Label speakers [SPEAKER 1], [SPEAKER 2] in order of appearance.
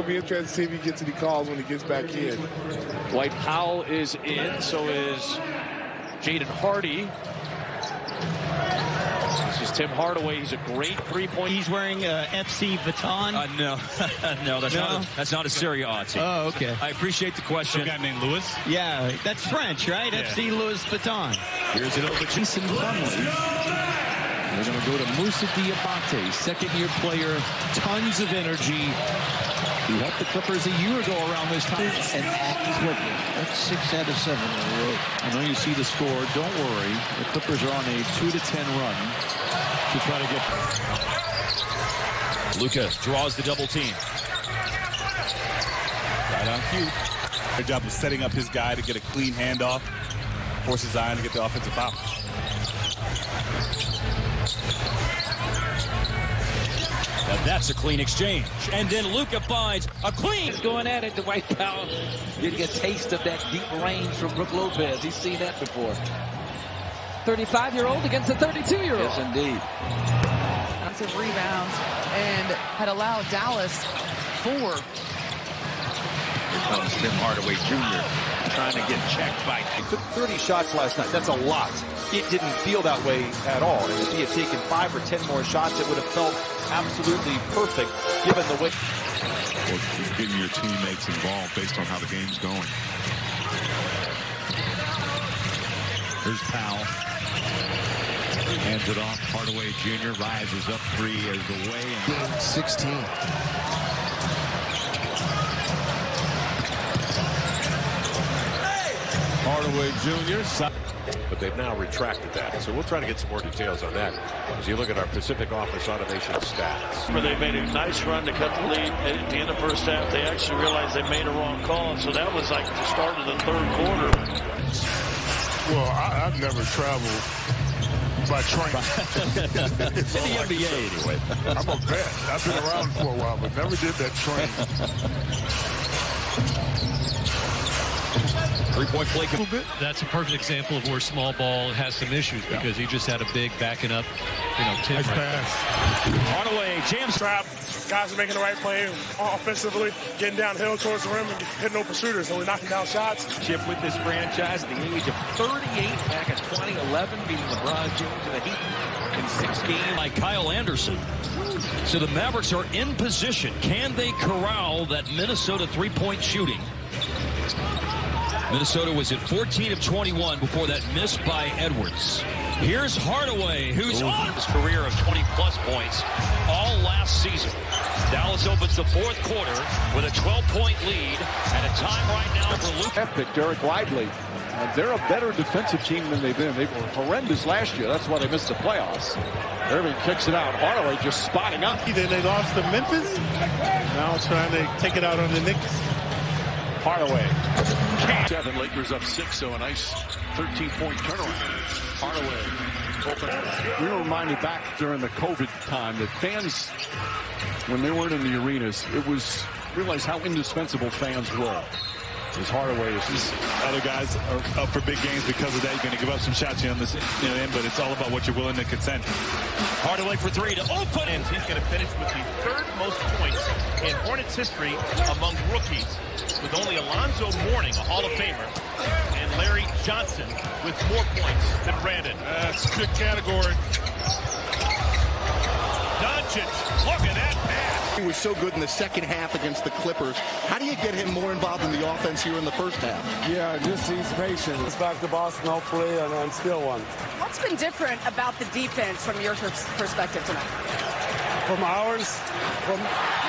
[SPEAKER 1] It'll be interesting to see if he gets any calls when he gets back in.
[SPEAKER 2] Dwight Powell is in, so is Jaden Hardy. This is Tim Hardaway. He's a great three-point.
[SPEAKER 3] He's wearing FC Vuitton.
[SPEAKER 4] No, no, that's not a Serie A team.
[SPEAKER 3] Oh, okay.
[SPEAKER 4] I appreciate the question.
[SPEAKER 5] Some guy named Louis.
[SPEAKER 3] Yeah, that's French, right?
[SPEAKER 5] Yeah.
[SPEAKER 3] FC Louis Vuitton.
[SPEAKER 4] Here's it over to
[SPEAKER 6] Jason Plumlee. They're going to go to Moussa Diabate, second-year player, tons of energy. He helped the Clippers a year ago around this time.
[SPEAKER 7] And at Clipper. That's 6 out of 7 in a row.
[SPEAKER 6] I know you see the score. Don't worry. The Clippers are on a 2-10 run to try to get.
[SPEAKER 4] Luka draws the double team.
[SPEAKER 5] Right on cue. Their job of setting up his guy to get a clean handoff, forces Zion to get the offensive foul.
[SPEAKER 4] And that's a clean exchange. And then Luka finds a clean.
[SPEAKER 7] Going at it, Dwight Powell getting a taste of that deep range from Brook Lopez. He's seen that before.
[SPEAKER 8] 35-year-old against a 32-year-old.
[SPEAKER 7] Yes, indeed.
[SPEAKER 8] Offensive rebounds and had allowed Dallas 4.
[SPEAKER 9] Here comes Tim Hardaway Jr. trying to get checked by.
[SPEAKER 10] He took 30 shots last night. That's a lot. It didn't feel that way at all. And if he had taken 5 or 10 more shots, it would have felt absolutely perfect given the way.
[SPEAKER 11] Or just getting your teammates involved based on how the game's going. Here's Powell. Hands it off. Hardaway Jr. rises up 3 as the way.
[SPEAKER 1] Game 16.
[SPEAKER 5] Hardaway Jr.
[SPEAKER 9] But they've now retracted that. So we'll try to get some more details on that as you look at our Pacific Office Automation stats.
[SPEAKER 2] They made a nice run to cut the lead at the end of the first half. They actually realized they made a wrong call. So that was like the start of the third quarter.
[SPEAKER 1] Well, I've never traveled by train.
[SPEAKER 4] In the NBA, anyway.
[SPEAKER 1] I'm a vet. I've been around for a while, but never did that train.
[SPEAKER 4] 3-point play.
[SPEAKER 5] That's a perfect example of where small ball has some issues because he just had a big backing up, Tim.
[SPEAKER 1] Nice pass.
[SPEAKER 4] Hardaway jams.
[SPEAKER 1] Trap. Guys are making the right play offensively, getting downhill towards the rim and hitting open shooters. So we're knocking down shots.
[SPEAKER 7] Chip with this franchise at the age of 38 back in 2011, beating LeBron James to the Heat in 6 games.
[SPEAKER 4] By Kyle Anderson. So the Mavericks are in position. Can they corral that Minnesota three-point shooting? Minnesota was at 14 of 21 before that miss by Edwards. Here's Hardaway, who's on his career of 20-plus points all last season. Dallas opens the fourth quarter with a 12-point lead at a time right now for Luka.
[SPEAKER 10] Pick Derek Lively. And they're a better defensive team than they've been. They were horrendous last year. That's why they missed the playoffs. Irving kicks it out. Hardaway just spotting up.
[SPEAKER 1] Then they lost to Memphis. Now trying to take it out on the Knicks.
[SPEAKER 10] Hardaway.
[SPEAKER 11] 7, Lakers up 6, so a nice 13-point turnaround. Hardaway.
[SPEAKER 6] We were reminded back during the COVID time that fans, when they weren't in the arenas, realize how indispensable fans were. As Hardaway is.
[SPEAKER 5] Other guys are up for big games because of that. You're going to give up some shots on this end, but it's all about what you're willing to consent.
[SPEAKER 4] Hardaway for 3 to open.
[SPEAKER 5] And he's going to finish with the 3rd most points in Hornets history among rookies, with only Alonzo Mourning, a Hall of Famer, and Larry Johnson with more points than Brandon.
[SPEAKER 1] That's a good category.
[SPEAKER 5] Doncic, look at that pass.
[SPEAKER 12] He was so good in the second half against the Clippers. How do you get him more involved in the offense here in the first half?
[SPEAKER 1] Yeah, just he's patient. It's back to Boston, hopefully, and still one.
[SPEAKER 8] What's been different about the defense from your perspective tonight?
[SPEAKER 1] From ours,